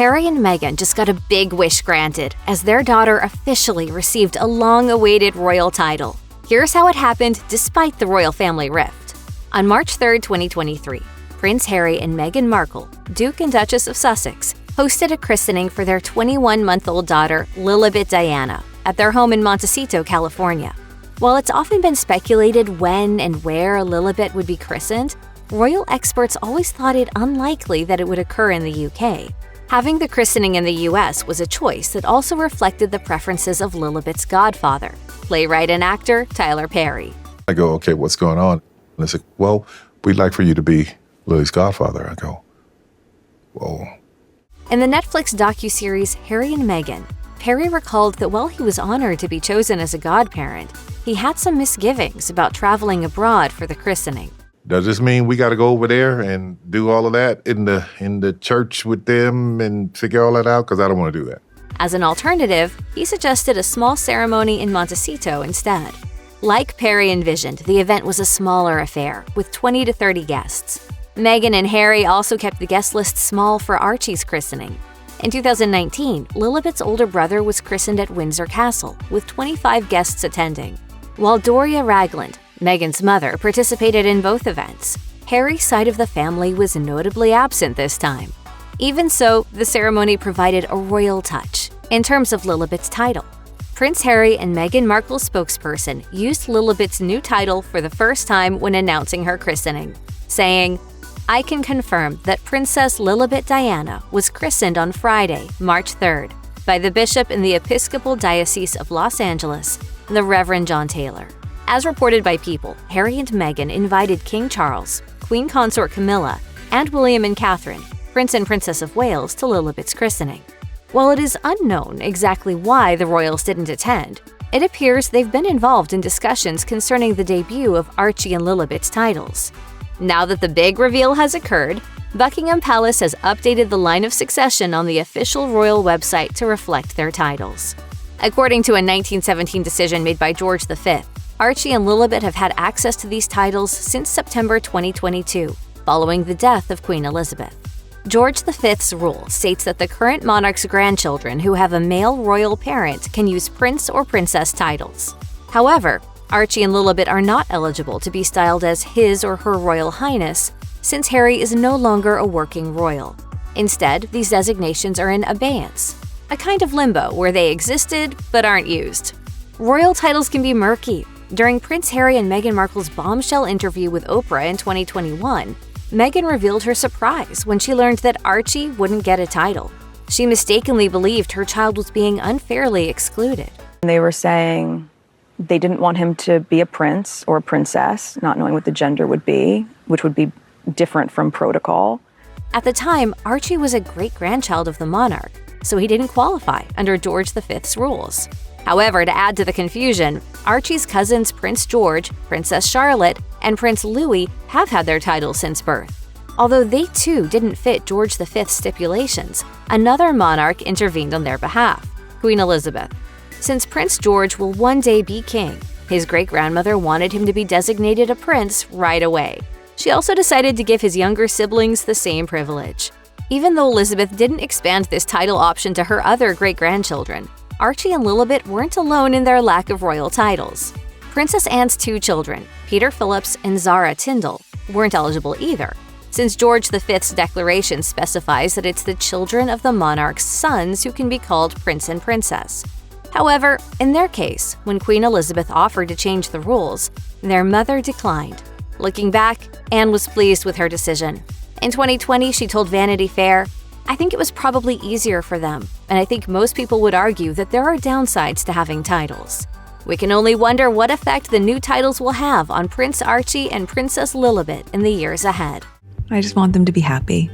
Harry and Meghan just got a big wish granted as their daughter officially received a long-awaited royal title. Here's how it happened despite the royal family rift. On March 3, 2023, Prince Harry and Meghan Markle, Duke and Duchess of Sussex, hosted a christening for their 21-month-old daughter, Lilibet Diana, at their home in Montecito, California. While it's often been speculated when and where Lilibet would be christened, royal experts always thought it unlikely that it would occur in the UK. Having the christening in the US was a choice that also reflected the preferences of Lilibet's godfather, playwright and actor Tyler Perry. I go, okay, what's going on? And they say, well, we'd like for you to be Lily's godfather. I go, whoa. In the Netflix docuseries Harry and Meghan, Perry recalled that while he was honored to be chosen as a godparent, he had some misgivings about traveling abroad for the christening. Does this mean we got to go over there and do all of that in the church with them and figure all that out? Because I don't want to do that. As an alternative, he suggested a small ceremony in Montecito instead. Like Perry envisioned, the event was a smaller affair, with 20 to 30 guests. Meghan and Harry also kept the guest list small for Archie's christening. In 2019, Lilibet's older brother was christened at Windsor Castle, with 25 guests attending. While Doria Ragland, Meghan's mother, participated in both events, Harry's side of the family was notably absent this time. Even so, the ceremony provided a royal touch in terms of Lilibet's title. Prince Harry and Meghan Markle's spokesperson used Lilibet's new title for the first time when announcing her christening, saying, "I can confirm that Princess Lilibet Diana was christened on Friday, March 3rd, by the bishop in the Episcopal Diocese of Los Angeles, the Reverend John Taylor." As reported by People, Harry and Meghan invited King Charles, Queen Consort Camilla, and William and Catherine, Prince and Princess of Wales, to Lilibet's christening. While it is unknown exactly why the royals didn't attend, it appears they've been involved in discussions concerning the debut of Archie and Lilibet's titles. Now that the big reveal has occurred, Buckingham Palace has updated the line of succession on the official royal website to reflect their titles. According to a 1917 decision made by George V, Archie and Lilibet have had access to these titles since September 2022, following the death of Queen Elizabeth. George V's rule states that the current monarch's grandchildren who have a male royal parent can use prince or princess titles. However, Archie and Lilibet are not eligible to be styled as His or Her Royal Highness, since Harry is no longer a working royal. Instead, these designations are in abeyance, a kind of limbo where they existed but aren't used. Royal titles can be murky. During Prince Harry and Meghan Markle's bombshell interview with Oprah in 2021, Meghan revealed her surprise when she learned that Archie wouldn't get a title. She mistakenly believed her child was being unfairly excluded. They were saying they didn't want him to be a prince or a princess, not knowing what the gender would be, which would be different from protocol. At the time, Archie was a great-grandchild of the monarch, so he didn't qualify under George V's rules. However, to add to the confusion, Archie's cousins Prince George, Princess Charlotte, and Prince Louis have had their titles since birth. Although they too didn't fit George V's stipulations, another monarch intervened on their behalf, Queen Elizabeth. Since Prince George will one day be king, his great-grandmother wanted him to be designated a prince right away. She also decided to give his younger siblings the same privilege. Even though Elizabeth didn't expand this title option to her other great-grandchildren, Archie and Lilibet weren't alone in their lack of royal titles. Princess Anne's two children, Peter Phillips and Zara Tyndall, weren't eligible either, since George V's declaration specifies that it's the children of the monarch's sons who can be called prince and princess. However, in their case, when Queen Elizabeth offered to change the rules, their mother declined. Looking back, Anne was pleased with her decision. In 2020, she told Vanity Fair, "I think it was probably easier for them, and I think most people would argue that there are downsides to having titles. We can only wonder what effect the new titles will have on Prince Archie and Princess Lilibet in the years ahead." I just want them to be happy.